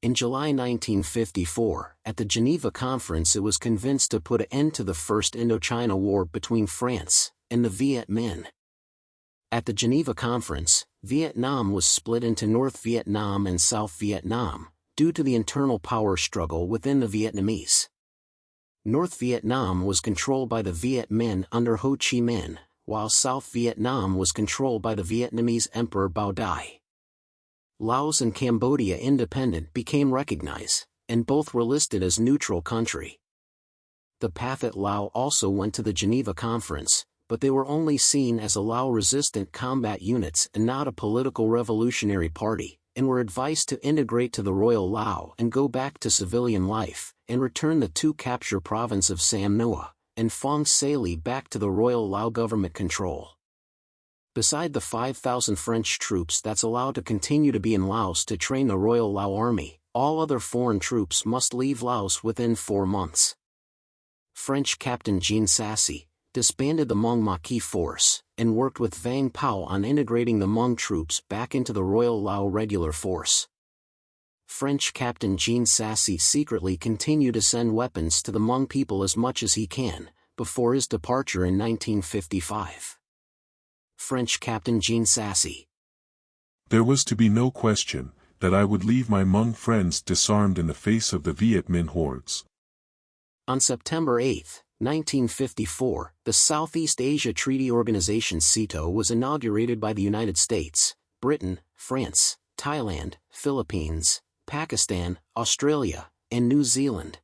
In July 1954, at the Geneva Conference, it was convinced to put an end to the First Indochina War between France and the Viet Minh. At the Geneva Conference, Vietnam was split into North Vietnam and South Vietnam, due to the internal power struggle within the Vietnamese. North Vietnam was controlled by the Viet Minh under Ho Chi Minh, while South Vietnam was controlled by the Vietnamese Emperor Bao Dai. Laos and Cambodia independent became recognized, and both were listed as neutral country. The Pathet Lao also went to the Geneva Conference, but they were only seen as a Lao-resistant combat units and not a political revolutionary party, and were advised to integrate to the Royal Lao and go back to civilian life, and return the two capture province of Sam Noa and Phong Sa-Ly back to the Royal Lao government control. Beside the 5,000 French troops that's allowed to continue to be in Laos to train the Royal Lao Army, all other foreign troops must leave Laos within 4 months. French Captain Jean Sassy disbanded the Hmong Maquis force, and worked with Vang Pao on integrating the Hmong troops back into the Royal Lao Regular Force. French Captain Jean Sassy secretly continued to send weapons to the Hmong people as much as he can, before his departure in 1955. French Captain Jean Sassy. There was to be no question that I would leave my Hmong friends disarmed in the face of the Viet Minh hordes. On September 8, 1954, the Southeast Asia Treaty Organization (SEATO) was inaugurated by the United States, Britain, France, Thailand, Philippines, Pakistan, Australia, and New Zealand.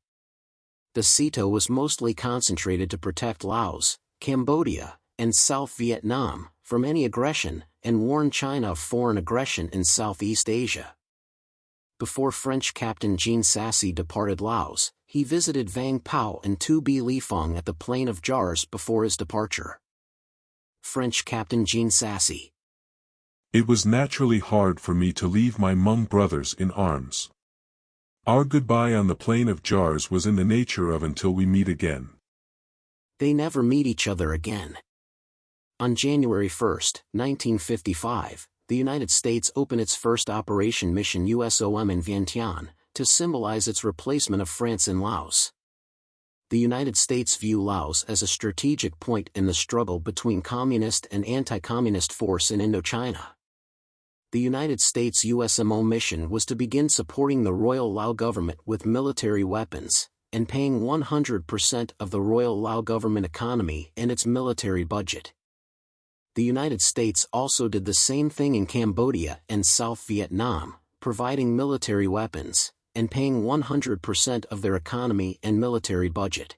The SEATO was mostly concentrated to protect Laos, Cambodia, and South Vietnam from any aggression, and warn China of foreign aggression in Southeast Asia. Before French Captain Jean Sassy departed Laos, he visited Vang Pao and Tu Bi Li Phong at the Plain of Jars before his departure. French Captain Jean Sassy. It was naturally hard for me to leave my Hmong brothers in arms. Our goodbye on the Plain of Jars was in the nature of until we meet again. They never meet each other again. On January 1, 1955, the United States opened its first operation mission USOM in Vientiane, to symbolize its replacement of France in Laos. The United States view Laos as a strategic point in the struggle between communist and anti-communist force in Indochina. The United States USMO mission was to begin supporting the Royal Lao government with military weapons, and paying 100% of the Royal Lao government economy and its military budget. The United States also did the same thing in Cambodia and South Vietnam, providing military weapons, and paying 100% of their economy and military budget.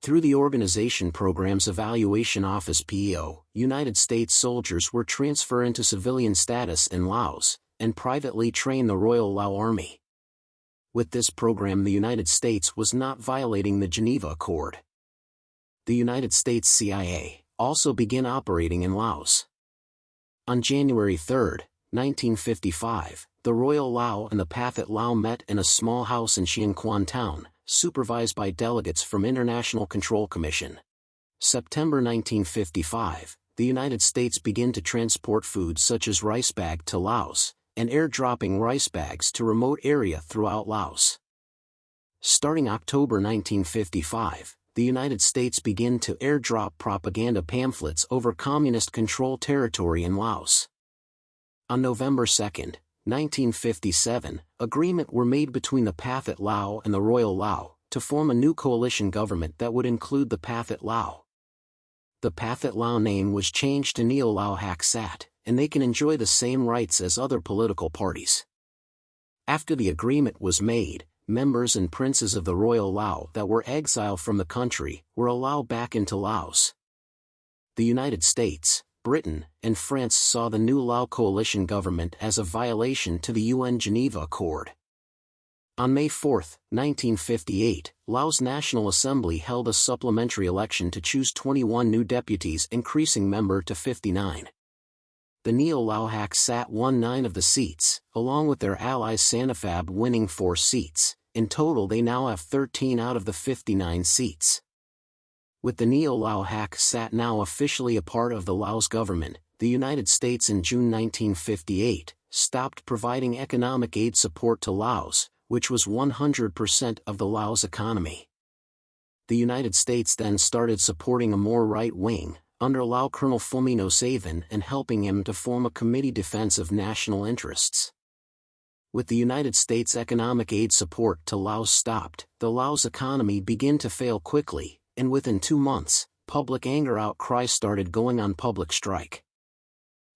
Through the Organization Programs Evaluation Office (PEO), United States soldiers were transferred into civilian status in Laos, and privately trained the Royal Lao Army. With this program, the United States was not violating the Geneva Accord. The United States CIA also began operating in Laos. On January 3, 1955, the Royal Lao and the Pathet Lao met in a small house in Chiang Quan Town, supervised by delegates from International Control Commission. September 1955, the United States began to transport food such as rice bag to Laos, and airdropping rice bags to remote area throughout Laos. Starting October 1955, the United States began to airdrop propaganda pamphlets over communist-controlled territory in Laos. On November 2, 1957, agreements were made between the Pathet Lao and the Royal Lao, to form a new coalition government that would include the Pathet Lao. The Pathet Lao name was changed to Neo Lao Hak Sat, and they can enjoy the same rights as other political parties. After the agreement was made, members and princes of the Royal Lao that were exiled from the country were allowed back into Laos. The United States, Britain, and France saw the new Lao coalition government as a violation to the UN Geneva Accord. On May 4, 1958, Laos National Assembly held a supplementary election to choose 21 new deputies, increasing member to 59. The Neo Lao Hak Sat won 9 of the seats, along with their allies Sanafab winning 4 seats. In total they now have 13 out of the 59 seats. With the Neo Lao Hak Sat now officially a part of the Laos government, the United States in June 1958 stopped providing economic aid support to Laos, which was 100% of the Laos economy. The United States then started supporting a more right-wing, under Lao Colonel Phumino Savin, and helping him to form a committee defense of national interests. With the United States economic aid support to Laos stopped, the Laos economy began to fail quickly, and within 2 months, public anger outcries started going on public strike.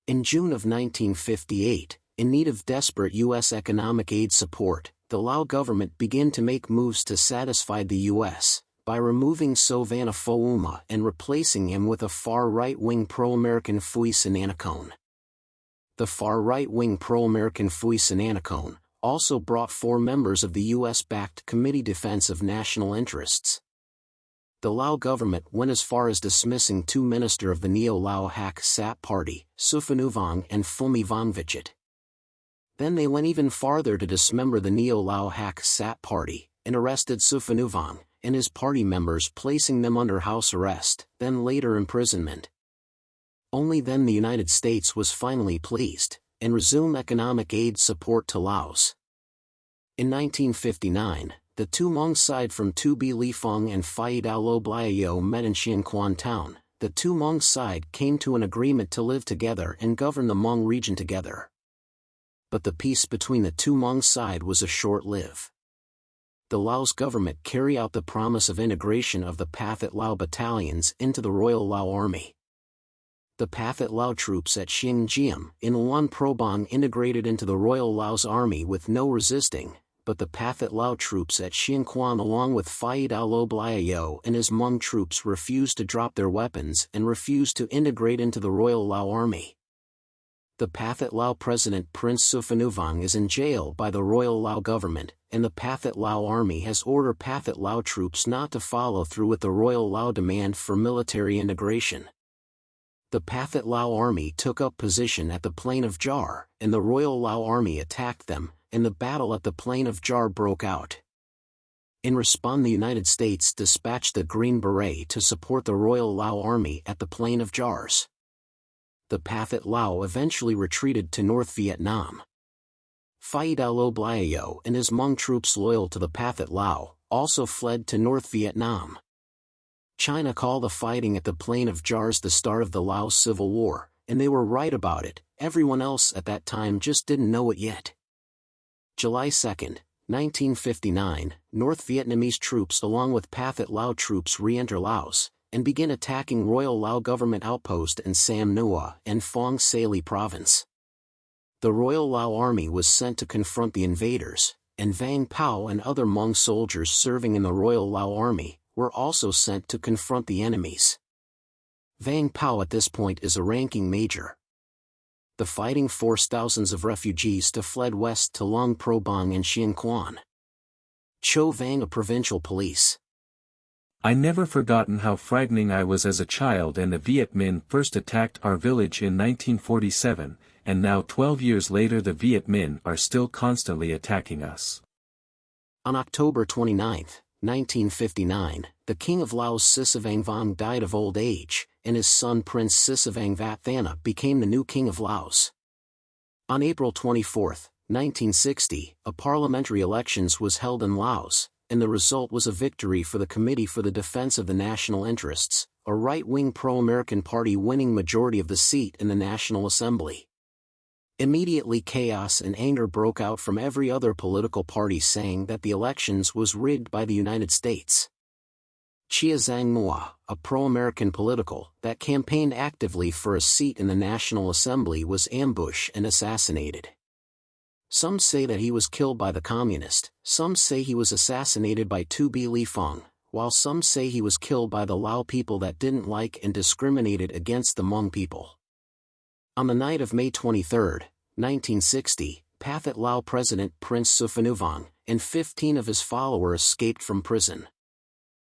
In June of 1958, in need of desperate U.S. economic aid support, the Lao government began to make moves to satisfy the U.S., by removing Sovanna and replacing him with a far-right-wing pro-American Phui Sananakone. The far-right-wing pro-American Phui Sananakone also brought 4 members of the U.S.-backed Committee Defense of National Interests. The Lao government went as far as dismissing 2 ministers of the Neo-Lao Hak Sap Party, Suphanuvong and Phumi Vongvichit. Then they went even farther to dismember the Neo-Lao Hak Sap Party, and arrested Suphanuvong and his party members, placing them under house arrest, then later imprisonment. Only then the United States was finally pleased, and resumed economic aid support to Laos. In 1959, the two Hmong side from Tu Bi Li Fong and Phai Dao Lo Blayo met in Xian Quan town. The two Hmong side came to an agreement to live together and govern the Hmong region together. But the peace between the two Hmong side was a short-lived. The Laos government carried out the promise of integration of the Pathet Lao battalions into the Royal Lao Army. The Pathet Lao troops at Xinjiang in Luan Prabang integrated into the Royal Laos Army with no resisting, but the Pathet Lao troops at Xianquan along with Phai Dao Lo Blayo and his Hmong troops refused to drop their weapons and refused to integrate into the Royal Lao Army. The Pathet Lao President Prince Suphanuvong is in jail by the Royal Lao government, and the Pathet Lao Army has ordered Pathet Lao troops not to follow through with the Royal Lao demand for military integration. The Pathet Lao Army took up position at the plain of Jar, and the Royal Lao Army attacked them, and the battle at the plain of Jar broke out. In response, the United States dispatched the Green Beret to support the Royal Lao Army at the plain of Jars. The Pathet Lao eventually retreated to North Vietnam. Phai Dao Lo Blayo and his Hmong troops loyal to the Pathet Lao also fled to North Vietnam. China called the fighting at the plain of Jars the start of the Laos Civil War, and they were right about it. Everyone else at that time just didn't know it yet. July 2, 1959, North Vietnamese troops along with Pathet Lao troops re-enter Laos, and begin attacking Royal Lao government outpost in Sam Nua and Phong Sa Ly province. The Royal Lao Army was sent to confront the invaders, and Vang Pao and other Hmong soldiers serving in the Royal Lao Army were also sent to confront the enemies. Vang Pao at this point is a ranking major. The fighting forced thousands of refugees to fled west to Luang Prabang and Xian Quan. Cho Vang, a provincial police. I never forgotten how frightening I was as a child, and the Viet Minh first attacked our village in 1947, and now 12 years later the Viet Minh are still constantly attacking us. On October 29, 1959, the King of Laos Sisavang Vong died of old age, and his son Prince Sisavang Vathana became the new King of Laos. On April 24, 1960, a parliamentary elections was held in Laos, and the result was a victory for the Committee for the Defense of the National Interests, a right-wing pro-American party winning majority of the seat in the National Assembly. Immediately chaos and anger broke out from every other political party saying that the elections was rigged by the United States. Chia Zhang Mua, a pro-American political that campaigned actively for a seat in the National Assembly, was ambushed and assassinated. Some say that he was killed by the communist, some say he was assassinated by Tu Bi Li Fong, while some say he was killed by the Lao people that didn't like and discriminated against the Hmong people. On the night of May 23, 1960, Pathet Lao President Prince Suphanuvong and 15 of his followers escaped from prison.